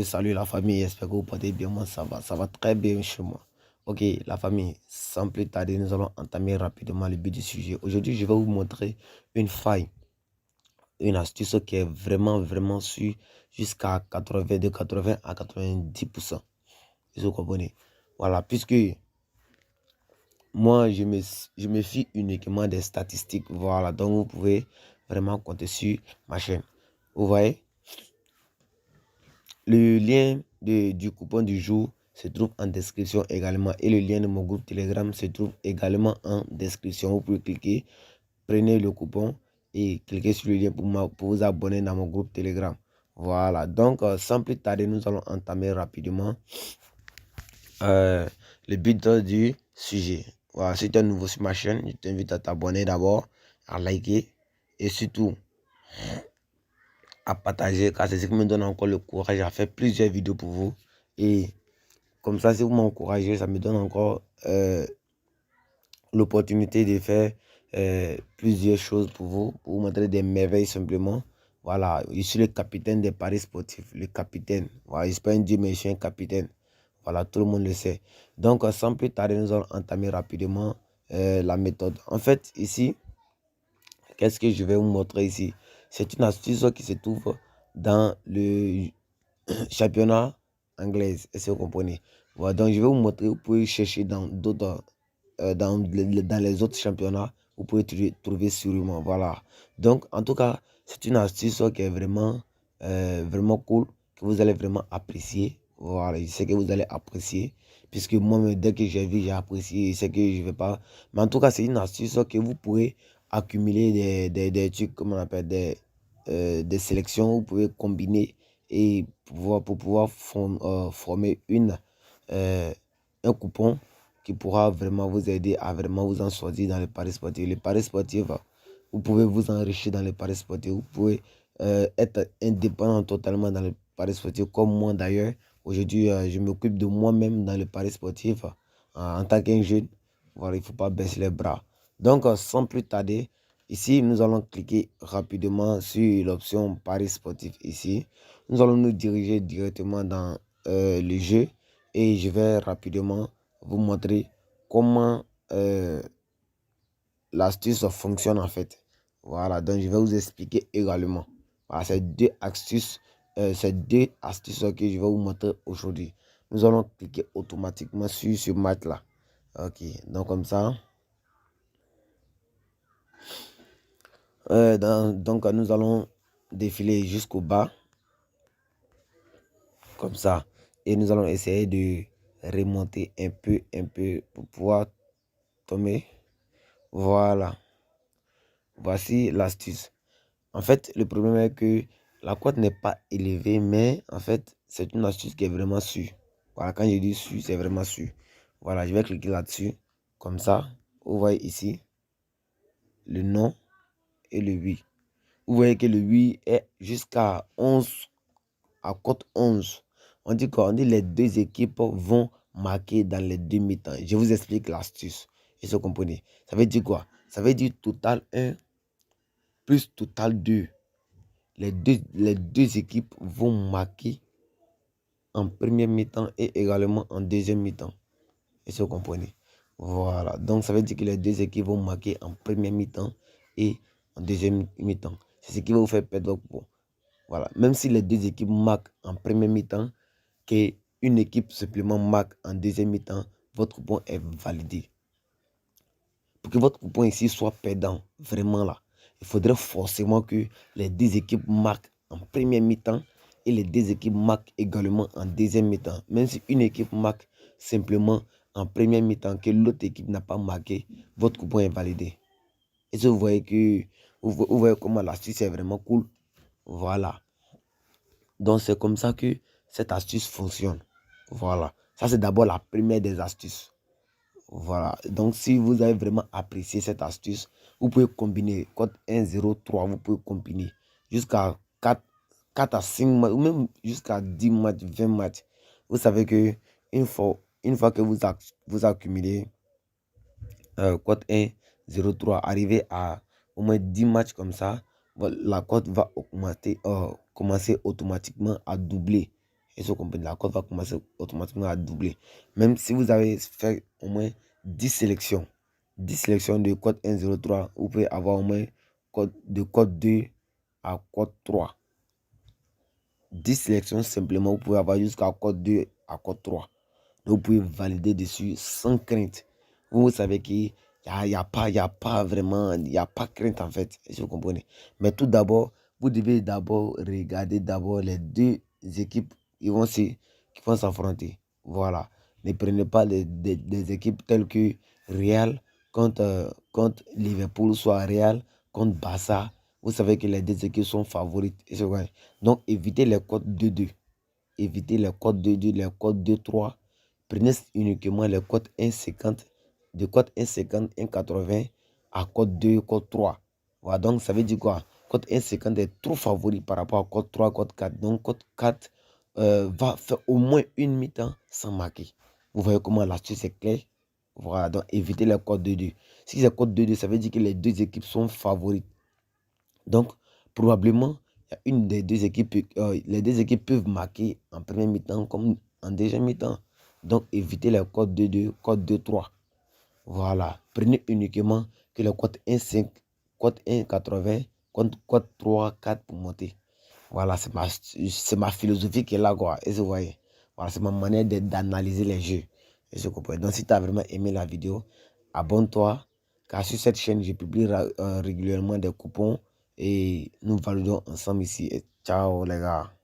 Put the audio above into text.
Salut la famille, j'espère que vous portez bien, moi ça va très bien chez moi. Ok, la famille, sans plus tarder, nous allons entamer rapidement le but du sujet. Aujourd'hui, je vais vous montrer une faille, une astuce qui est vraiment sûre jusqu'à 82, 80 à 90%. Vous comprenez? Voilà, puisque moi, je me fie uniquement des statistiques. Voilà, donc vous pouvez vraiment compter sur ma chaîne. Vous voyez? Le lien du coupon du jour se trouve en description également et le lien de mon groupe Telegram se trouve également en description. Vous pouvez cliquer, prenez le coupon et cliquez sur le lien pour vous abonner dans mon groupe Telegram. Voilà, donc sans plus tarder, nous allons entamer rapidement le but du sujet. Voilà, si tu es nouveau sur ma chaîne, je t'invite à t'abonner d'abord, à liker et surtout à partager car c'est ce qui me donne encore le courage à faire plusieurs vidéos pour vous. Et comme ça, si vous m'encouragez, ça me donne encore l'opportunité de faire plusieurs choses pour vous montrer des merveilles simplement. Voilà, je suis le capitaine des paris sportifs, le capitaine. Voilà, je ne suis pas un dieu, mais je suis un capitaine. Voilà, tout le monde le sait. Donc, sans plus tarder, nous allons entamer rapidement la méthode. En fait, ici, qu'est-ce que je vais vous montrer ici? C'est une astuce qui se trouve dans le championnat anglais. Est-ce que vous comprenez? Voilà, donc je vais vous montrer, vous pouvez chercher dans d'autres, dans les autres championnats, vous pouvez trouver sûrement. Voilà. Donc, en tout cas, c'est une astuce qui est vraiment cool, que vous allez vraiment apprécier. Voilà, je sais que vous allez apprécier, puisque moi, dès que j'ai vu, j'ai apprécié. Je sais que je ne vais pas. Mais en tout cas, c'est une astuce que vous pouvez accumuler des trucs, comment on appelle, des sélections. Vous pouvez combiner et pour pouvoir former un coupon qui pourra vraiment vous aider à vraiment vous en sortir dans les paris sportifs. Les paris sportifs, vous pouvez vous enrichir dans les paris sportifs. Vous pouvez être indépendant totalement dans les paris sportifs, comme moi d'ailleurs. Aujourd'hui, je m'occupe de moi-même dans les paris sportifs en tant qu'un jeune. Voilà, il ne faut pas baisser les bras. Donc, sans plus tarder, ici, nous allons cliquer rapidement sur l'option paris sportif ici. Nous allons nous diriger directement dans le jeu et je vais rapidement vous montrer comment l'astuce fonctionne en fait. Voilà, donc je vais vous expliquer également. Voilà, ces deux astuces que je vais vous montrer aujourd'hui. Nous allons cliquer automatiquement sur ce match là. Ok, donc comme ça. Donc nous allons défiler jusqu'au bas. Comme ça. Et nous allons essayer de remonter un peu pour pouvoir tomber. Voilà. Voici l'astuce. En fait, le problème est que la cote n'est pas élevée, mais en fait, c'est une astuce qui est vraiment sûre. Voilà, quand je dis sûre, c'est vraiment sûr. Voilà, je vais cliquer là-dessus. Comme ça, vous voyez ici le non et le oui. Vous voyez que le oui est jusqu'à 11, à cote 11. On dit quoi? On dit les deux équipes vont marquer dans les deux mi-temps. Je vous explique l'astuce. Et vous comprenez? Ça veut dire quoi? Ça veut dire total 1 plus total 2. Les deux équipes vont marquer en première mi-temps et également en deuxième mi-temps. Et vous comprenez? Voilà. Donc, ça veut dire que les deux équipes vont marquer en première mi-temps et en deuxième mi-temps. C'est ce qui va vous faire perdre votre point. Voilà. Même si les deux équipes marquent en première mi-temps, qu'une équipe simplement marque en deuxième mi-temps, votre coupon est validé. Pour que votre coupon ici soit perdant, vraiment là, il faudrait forcément que les deux équipes marquent en première mi-temps et les deux équipes marquent également en deuxième mi-temps. Même si une équipe marque simplement en première mi-temps que l'autre équipe n'a pas marqué, votre coupon est validé. Et ça, vous voyez comment l'astuce est vraiment cool. Voilà. Donc, c'est comme ça que cette astuce fonctionne. Voilà. Ça, c'est d'abord la première des astuces. Voilà. Donc, si vous avez vraiment apprécié cette astuce, vous pouvez combiner code 103, vous pouvez combiner jusqu'à 4 à 5 matchs, ou même jusqu'à 10 matchs, 20 matchs. Vous savez que une fois que vous accumulez code 103, arrivé à au moins 10 matchs comme ça, la cote va commencer automatiquement à doubler. Et vous comprenez, la cote va commencer automatiquement à doubler. Même si vous avez fait au moins 10 sélections, 10 sélections de code 103, vous pouvez avoir au moins de code 2 à code 3. 10 sélections simplement, vous pouvez avoir jusqu'à code 2 à code 3. Donc, vous pouvez valider dessus sans crainte. Vous savez qu'il n'y a pas vraiment, il n'y a pas crainte en fait, si vous comprenez. Mais tout d'abord, vous devez d'abord regarder les deux équipes qui vont s'affronter. Voilà. Ne prenez pas des équipes telles que Real contre Liverpool, soit Real contre Barça. Vous savez que les deux équipes sont favorites. Donc, évitez les codes 2-2. Évitez les codes 2-2, les codes 2-3. Prenez uniquement les codes 1,50, de code 1,50, 1,80 à code 2, code 3. Voilà, donc ça veut dire quoi? Code 1,50 est trop favori par rapport à code 3, code 4. Donc code 4 va faire au moins une mi-temps sans marquer. Vous voyez comment l'astuce est claire? Voilà, donc évitez les codes 2-2. Si c'est code 2-2, ça veut dire que les deux équipes sont favorites. Donc, probablement, une des deux équipes, les deux équipes peuvent marquer en première mi-temps comme en deuxième mi-temps. Donc, évitez les codes 2-2, code 2-3. Voilà. Prenez uniquement que le code 1,5, code 1,80, code 3, 4 pour monter. Voilà, c'est ma philosophie qui est là, quoi. Et vous voyez, voilà, c'est ma manière d'analyser les jeux. Et je comprends. Donc, si tu as vraiment aimé la vidéo, abonne-toi. Car sur cette chaîne, je publie régulièrement des coupons et nous validons ensemble ici. Et ciao, les gars.